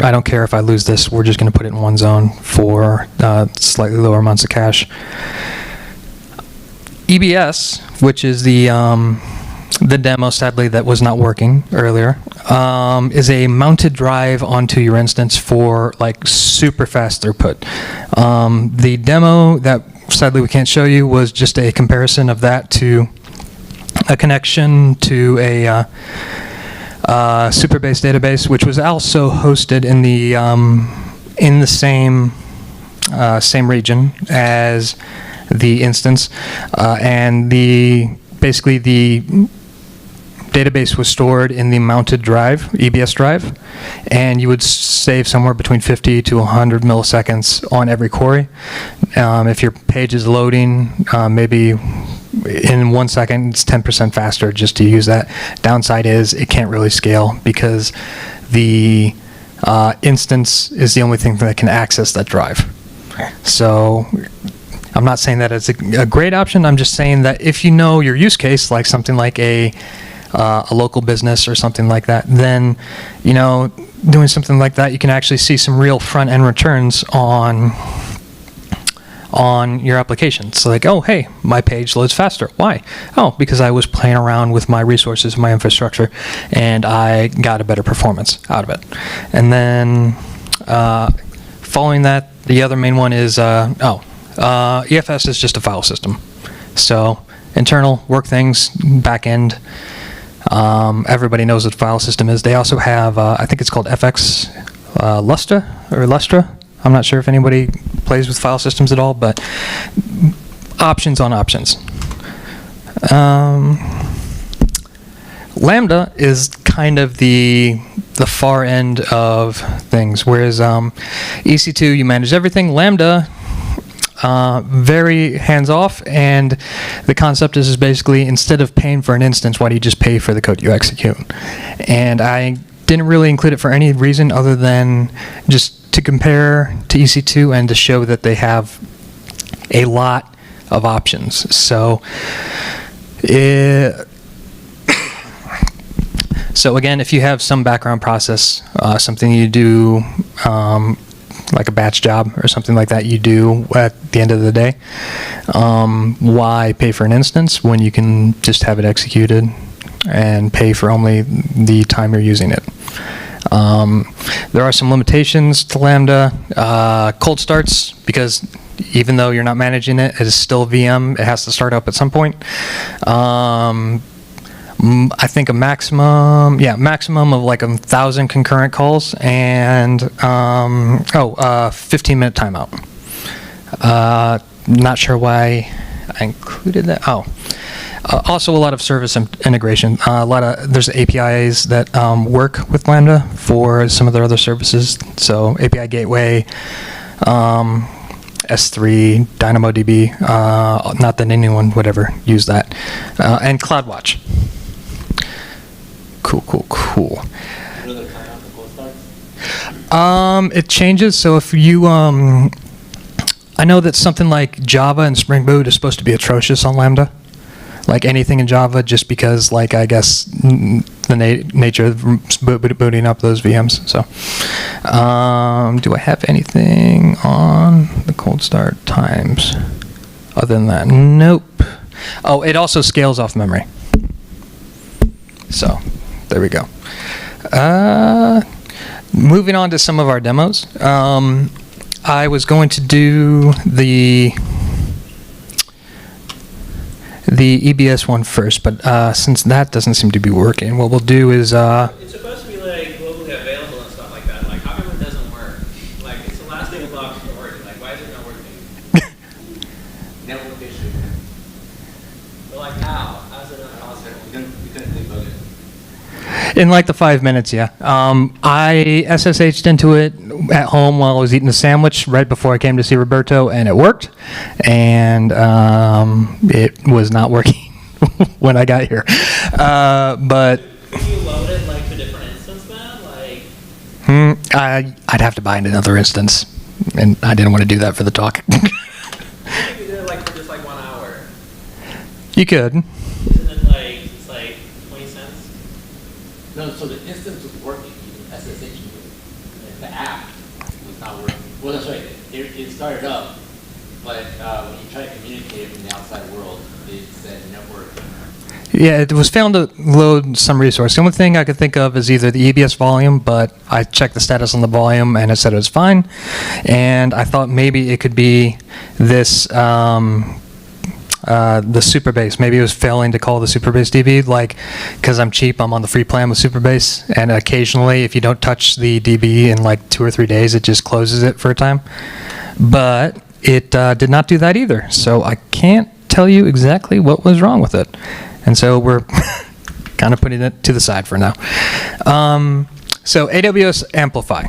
I don't care if I lose this. We're just going to put it in one zone for slightly lower amounts of cache. EBS, which is the demo, sadly, that was not working earlier, is a mounted drive onto your instance for like super fast throughput. The demo that sadly we can't show you was just a comparison of that to a connection to a Supabase database, which was also hosted in the same region as the instance, and basically the database was stored in the mounted drive, EBS drive, and you would save somewhere between 50 to 100 milliseconds on every query. If your page is loading, maybe in 1 second, it's 10% faster just to use that. Downside is it can't really scale because the instance is the only thing that can access that drive. So I'm not saying that it's a great option. I'm just saying that if you know your use case, like something like a local business or something like that, then, you know, doing something like that, you can actually see some real front-end returns on your application. So like, oh, hey, my page loads faster. Why? Oh, because I was playing around with my resources, my infrastructure, and I got a better performance out of it. And then following that, the other main one is, EFS is just a file system. So internal, work things, backend. Everybody knows what a file system is. They also have, I think it's called FX Lustra. I'm not sure if anybody plays with file systems at all, but options on options. Lambda is kind of the far end of things, whereas EC2, you manage everything. Lambda, very hands-off, and the concept is basically, instead of paying for an instance, why do you just pay for the code you execute? And I didn't really include it for any reason other than just to compare to EC2 and to show that they have a lot of options. So so again, if you have some background process, something you do, like a batch job or something like that you do at the end of the day, why pay for an instance when you can just have it executed and pay for only the time you're using it? There are some limitations to Lambda. Cold starts, because even though you're not managing it, it is still VM. It has to start up at some point. I think a maximum of like 1,000 concurrent calls, and 15-minute timeout. Not sure why I included that. Also a lot of service integration. There's APIs that work with Lambda for some of their other services. So API Gateway, S3, DynamoDB. Not that anyone would ever use that, and CloudWatch. Cool. What are the timeouts and cold starts? It changes. So if you, I know that something like Java and Spring Boot is supposed to be atrocious on Lambda. Like anything in Java, just because, like, I guess the nature of booting up those VMs. So, do I have anything on the cold start times other than that? Nope. Oh, it also scales off memory. So, there we go. Moving on to some of our demos. I was going to do the EBS one first, but since that doesn't seem to be working, what we'll do is... It's supposed to be like globally available and stuff like that. Like, how come it doesn't work? Like, it's the last thing about working. Like, why is it not working? Network issue. But like, how? How's it not possible? We couldn't debug it. In like the 5 minutes, yeah. I SSH'd into it at home while I was eating a sandwich right before I came to see Roberto, and it worked. And it was not working when I got here. But Could you load it like to a different instance then? Like, I'd have to buy another instance, and I didn't want to do that for the talk. you could do it like for just like 1 hour. You could. Isn't it like, it's like 20 cents? No, so the instance was working. You can SSH into it. The Well, that's right. It started up, but when you try to communicate from the outside world, it said network. Yeah, it was found to load some resource. The only thing I could think of is either the EBS volume, but I checked the status on the volume and it said it was fine. And I thought maybe it could be this, the Superbase. Maybe it was failing to call the Superbase DB, like, because I'm cheap, I'm on the free plan with Superbase, and occasionally if you don't touch the DB in like 2 or 3 days, it just closes it for a time. But it did not do that either, so I can't tell you exactly what was wrong with it. And so we're kind of putting it to the side for now. So AWS Amplify.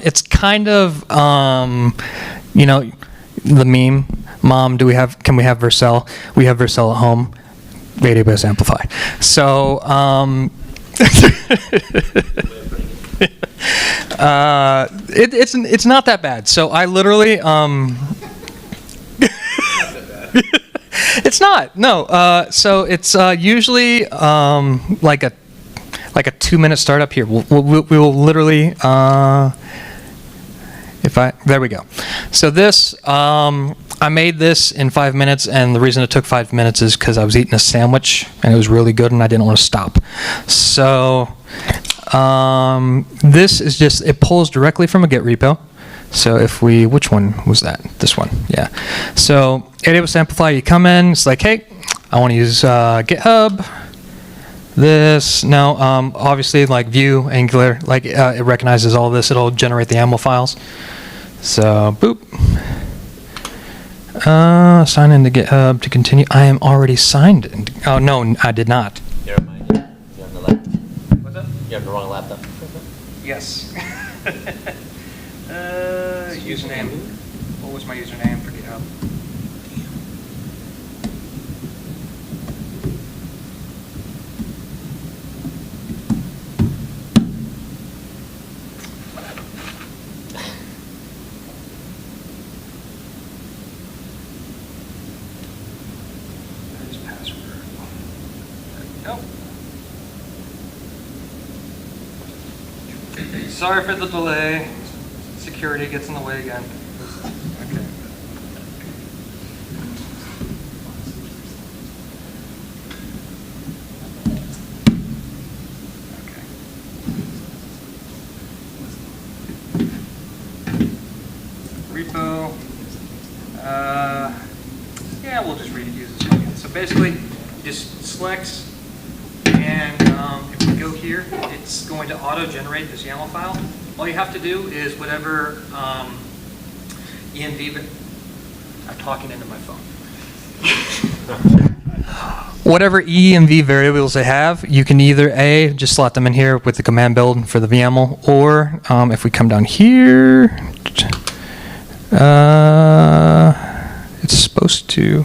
It's kind of, you know, the meme. Mom, can we have Vercel? We have Vercel at home. AWS Amplify. So, it's not that bad. So I literally, it's not. No. So it's usually like a 2-minute startup here. We will literally. There we go. So this, I made this in 5 minutes, and the reason it took 5 minutes is because I was eating a sandwich, and it was really good, and I didn't want to stop. So this is just, it pulls directly from a Git repo. So if we, which one was that? This one, yeah. So AWS Amplify, you come in, it's like, hey, I want to use GitHub. This, no, obviously like Vue, Angular, like it recognizes all this, it'll generate the YAML files. So, boop. Sign into GitHub to continue. I am already signed in. Oh, no, I did not. You're on the left. What's that? You have the wrong laptop. Yes. Username. What was my username for GitHub? There's password. Nope. Sorry for the delay. Security gets in the way again. Okay. Repo. Yeah, we'll just reuse this again. So basically, just selects, and if we go here, it's going to auto-generate this YAML file. All you have to do is whatever env, I'm talking into my phone. Whatever env variables they have, you can either A, just slot them in here with the command build for the VML, or if we come down here, it's supposed to,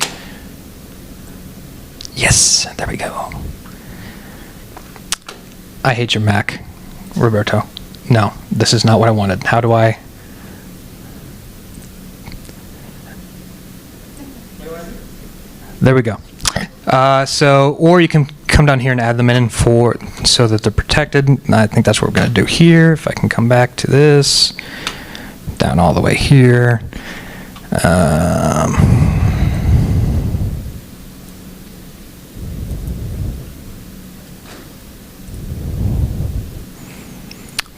yes, there we go. I hate your Mac, Roberto. No, this is not what I wanted. How do I? There we go. So, or you can come down here and add them in so that they're protected. I think that's what we're going to do here. If I can come back to this, down all the way here.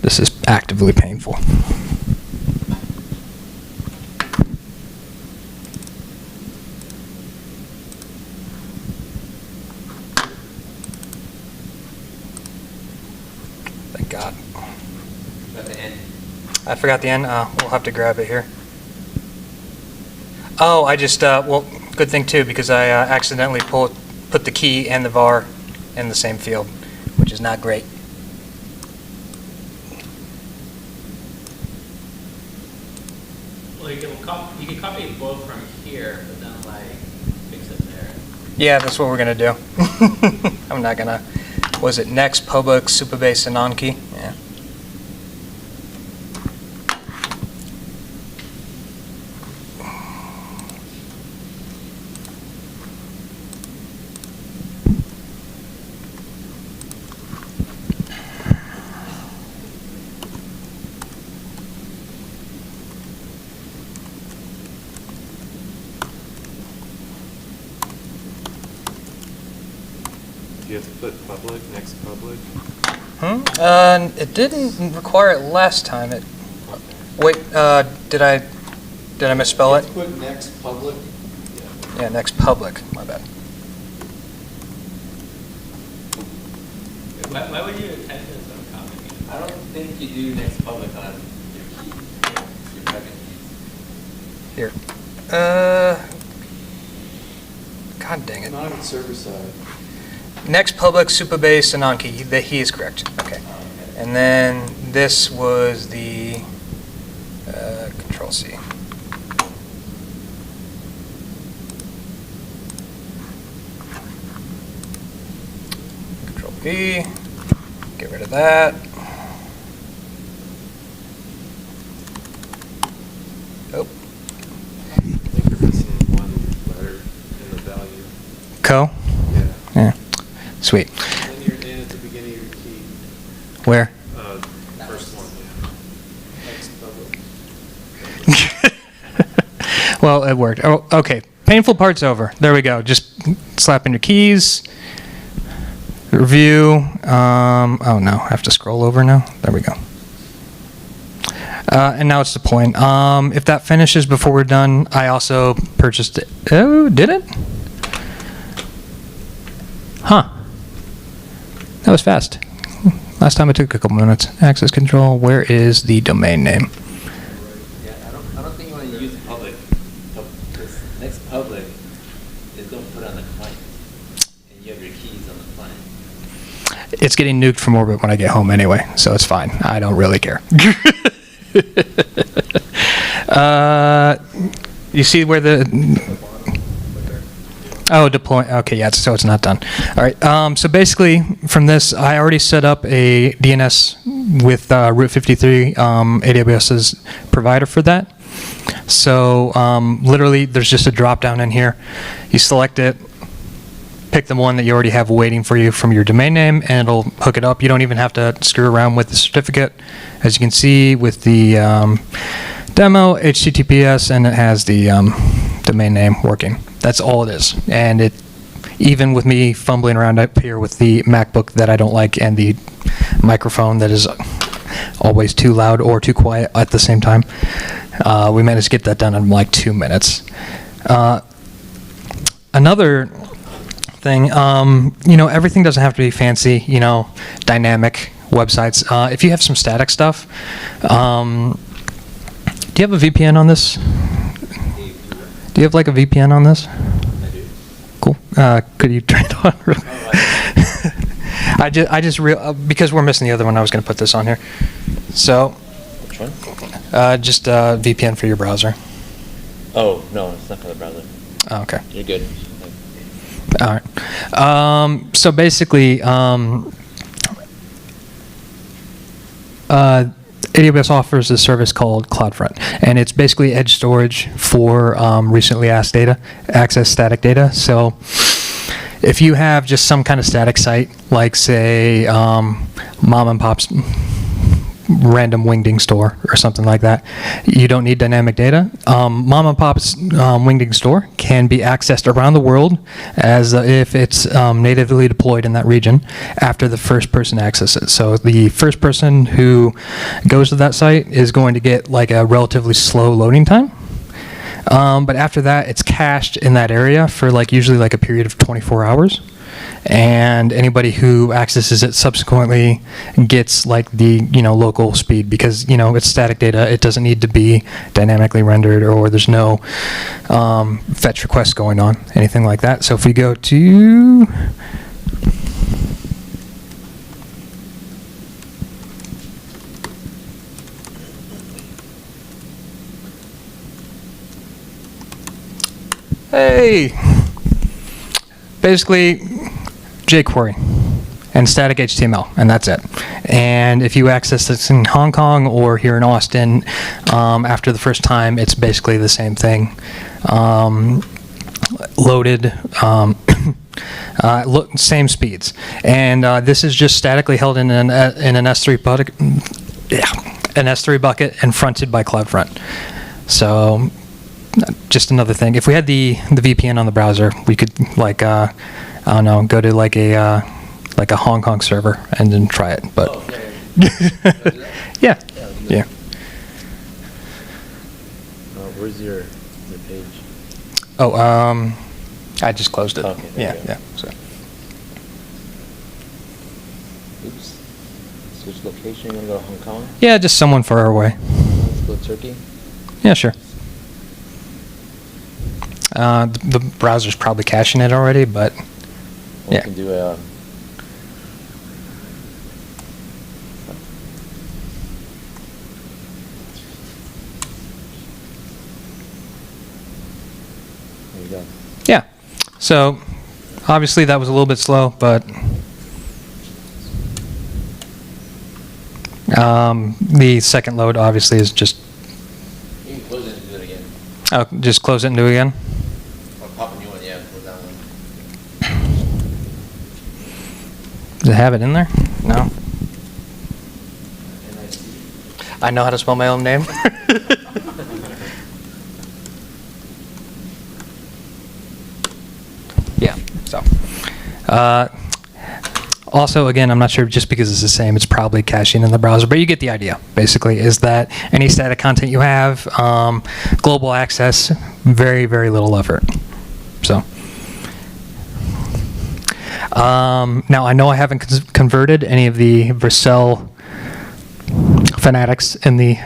This is actively painful. Thank God. At the end. I forgot the end. We'll have to grab it here. Oh, I just, well, good thing too, because I accidentally put the key and the var in the same field, which is not great. Well, you can copy both from here, but then like fix it there. Yeah, that's what we're gonna do. I'm not gonna. Was it next public superbase and on key? Yeah. you have to put public, next public? It didn't require it last time. Wait, did I misspell it? Put next public? Yeah, next public. My bad. Why would you type this on copy? I don't think you do next public on your key, your private keys. Here. God dang it. Not on server side. Next public, Supabase, and on key. He is correct. Okay. And then this was the Control C. Control V. Get rid of that. Oh. I think you're missing one letter in the value. Co. Yeah. Yeah. Sweet. And then you're in at the beginning of your key. Where? First one, yeah. Next public. Well, it worked. Oh, okay. Painful part's over. There we go. Just slap in your keys. Review. Oh no, I have to scroll over now. There we go. And now it's the point. If that finishes before we're done, I also purchased it. Oh, did it? Huh. That was fast. Last time it took a couple minutes. Access control. Where is the domain name? Yeah, I don't think you want to use public. Because next public is don't put on the client, and you have your keys on the client. It's getting nuked from orbit when I get home anyway, so it's fine. I don't really care. You see where the... Oh, deploy. Okay, yeah, so it's not done. All right, so basically from this, I already set up a DNS with Route 53, AWS's provider for that. So literally, there's just a drop down in here. You select it, pick the one that you already have waiting for you from your domain name, and it'll hook it up. You don't even have to screw around with the certificate. As you can see with the demo, HTTPS, and it has the domain name working. That's all it is. And it, even with me fumbling around up here with the MacBook that I don't like and the microphone that is always too loud or too quiet at the same time, we managed to get that done in like 2 minutes. Another thing, everything doesn't have to be fancy, dynamic websites. If you have some static stuff, do you have a VPN on this? Do you have like a VPN on this? I do. Cool. Could you turn it on? Because we're missing the other one, I was going to put this on here. So. Which one? Just VPN for your browser. Oh, no, it's not for the browser. Oh, okay. You're good. All right. So basically, AWS offers a service called CloudFront, and it's basically edge storage for recently accessed static data. So if you have just some kind of static site, like say mom and pop's random wingding store or something like that, you don't need dynamic data. Mom and pop's wingding store can be accessed around the world as if it's natively deployed in that region after the first person accesses it. So the first person who goes to that site is going to get like a relatively slow loading time. But after that, it's cached in that area for usually a period of 24 hours. And anybody who accesses it subsequently gets the local speed, because it's static data. It doesn't need to be dynamically rendered, or there's no fetch requests going on, anything like that. So if we go to basically jQuery and static HTML, and that's it. And if you access this in Hong Kong or here in Austin, after the first time, it's basically the same thing. Loaded, same speeds. And this is just statically held in an S3 bucket, an S3 bucket, and fronted by CloudFront. So just another thing. If we had the VPN on the browser, we could I don't know, go to like a Hong Kong server and then try it. But Oh, yeah. yeah, Yeah. yeah. Where's your page? Oh, I just closed it. Okay, Yeah, okay. yeah. So. Oops. Switch location. You want to go to Hong Kong? Yeah, just someone far away. Let's go to Turkey. Yeah, sure. The browser's probably caching it already, but We yeah. can do a. There you go. Yeah. So obviously that was a little bit slow, but the second load obviously is just You can close it and do it again. just close it and do it again. Or pop a new one, yeah, close that one. Does it have it in there? No. NIC. I know how to spell my own name. Yeah. So. Also, again, I'm not sure, just because it's the same, it's probably caching in the browser, but you get the idea, basically, is that any static content you have, global access, very, very little effort. So. Now, I know I haven't converted any of the Vercel fanatics in the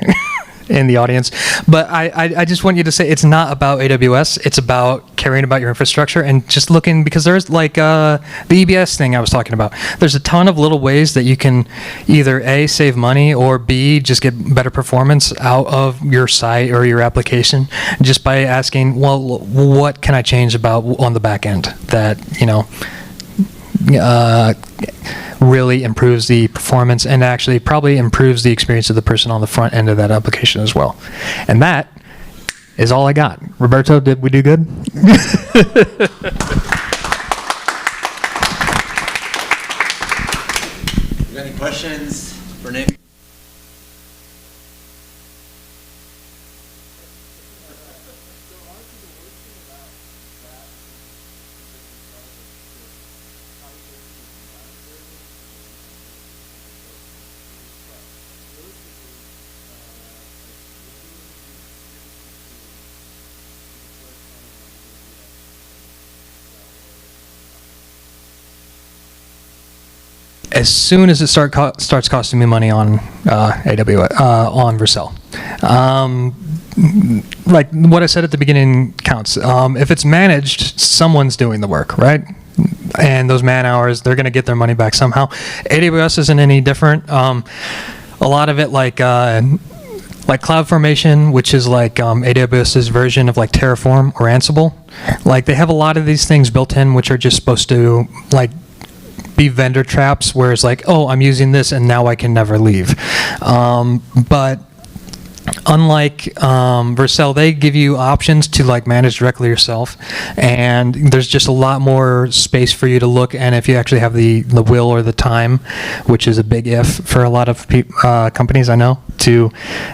in the audience, but I just want you to say it's not about AWS. It's about caring about your infrastructure and just looking, because there's like the EBS thing I was talking about. There's a ton of little ways that you can either A, save money, or B, just get better performance out of your site or your application just by asking, well, what can I change about on the back end that, really improves the performance and actually probably improves the experience of the person on the front end of that application as well. And that is all I got. Roberto, did we do good? You got any questions for Nick? As soon as it starts costing me money on AWS, on Vercel. Like what I said at the beginning counts. If it's managed, someone's doing the work, right? And those man hours, they're going to get their money back somehow. AWS isn't any different. A lot of it, like CloudFormation, which is like AWS's version of like Terraform or Ansible. Like they have a lot of these things built in, which are just supposed to like be vendor traps, where it's like, oh, I'm using this and now I can never leave. But unlike Vercel, they give you options to like manage directly yourself, and there's just a lot more space for you to look. And if you actually have the will or the time, which is a big if for a lot of companies I know, to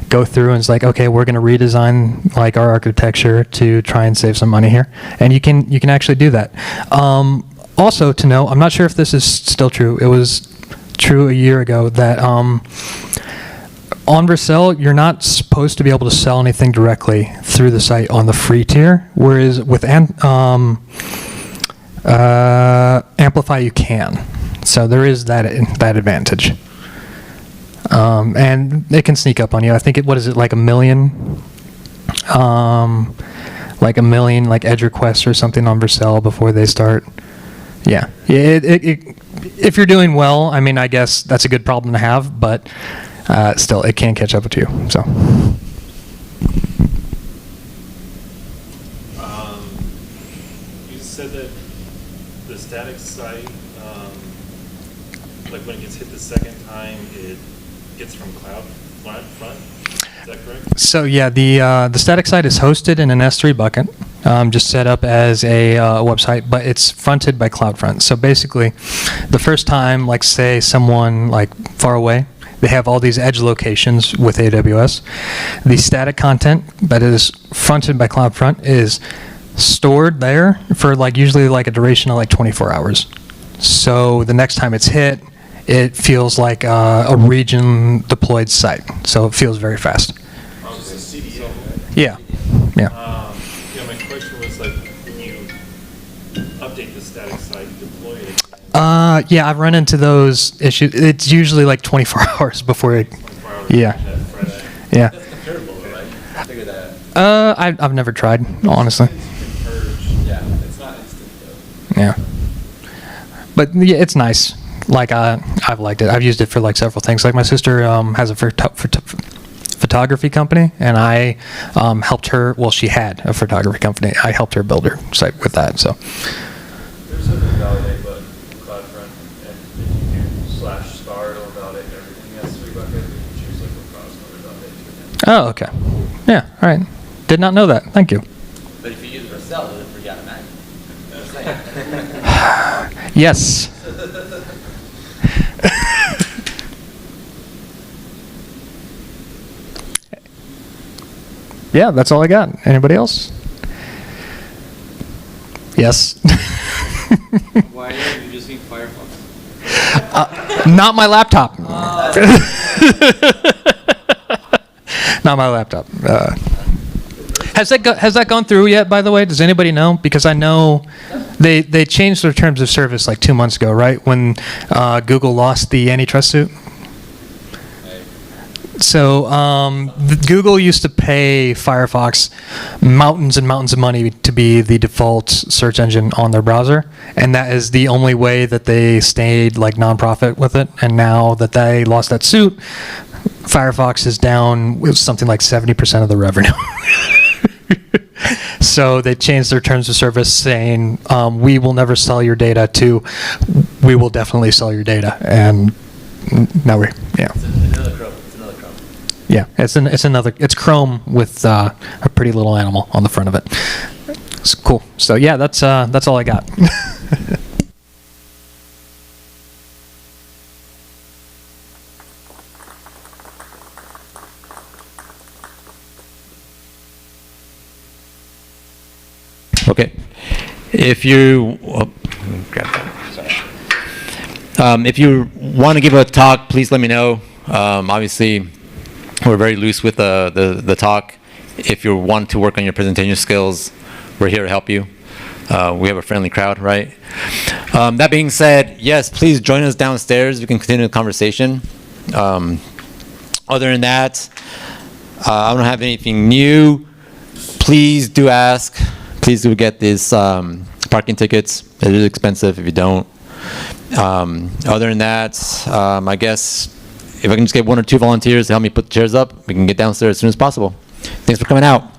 go through and it's like, okay, we're going to redesign like our architecture to try and save some money here, and you can actually do that. Also to know, I'm not sure if this is still true. It was true a year ago that on Vercel, you're not supposed to be able to sell anything directly through the site on the free tier, whereas with Amplify you can. So there is that advantage. And it can sneak up on you. I think what is it, like a million? Like a million like edge requests or something on Vercel before they start. Yeah. If you're doing well, I mean, I guess that's a good problem to have, but still, it can catch up with you. So. You said that the static site, like when it gets hit the second time, it gets from CloudFront. Is that correct? So yeah, the static site is hosted in an S3 bucket, just set up as a website, but it's fronted by CloudFront. So basically, the first time, like say someone like far away, they have all these edge locations with AWS. The static content that is fronted by CloudFront is stored there for like usually like a duration of like 24 hours. So the next time it's hit, it feels like a region deployed site. So it feels very fast. Just a CDN, right? Yeah. Yeah. Yeah, my question was like, when you update the static site, deploy it. Yeah, I've run into those issues. It's usually like 24 hours before it. 24 hours Yeah. that fresh. Yeah. That's comparable, right? I figured that. I've never tried, honestly. Yeah, it's not instant though. Yeah. But yeah, it's nice. Like I've liked it. I've used it for like several things. Like my sister has a photography company, and I helped her. Well, she had a photography company. I helped her build her site with that. So. There's a validate button in CloudFront, and if you do /start or validate everything S3 bucket, you can choose like what browser or validate to again. Oh, okay. Yeah. All right. Did not know that. Thank you. But if you use Vercel, it'll free automatic. Yes. Yeah, that's all I got. Anybody else? Yes. Why are you using Firefox? Not my laptop. Not my laptop. Has that gone through yet? By the way, does anybody know? Because I know they changed their terms of service like 2 months ago, right? When Google lost the antitrust suit. So Google used to pay Firefox mountains and mountains of money to be the default search engine on their browser, and that is the only way that they stayed like nonprofit with it. And now that they lost that suit, Firefox is down with something like 70% of the revenue. So they changed their terms of service, saying we will never sell your data to we will definitely sell your data, and now we're yeah. It's another Chrome. It's another Chrome. Yeah, it's Chrome with a pretty little animal on the front of it. It's cool. So yeah, that's all I got. Okay. If you if you want to give a talk, please let me know. Obviously, we're very loose with the talk. If you want to work on your presentation skills, we're here to help you. We have a friendly crowd, right? That being said, yes, please join us downstairs. We can continue the conversation. Other than that, I don't have anything new. Please do ask. Please do get these parking tickets. It is expensive if you don't. Other than that, I guess if I can just get 1 or 2 volunteers to help me put the chairs up, we can get downstairs as soon as possible. Thanks for coming out.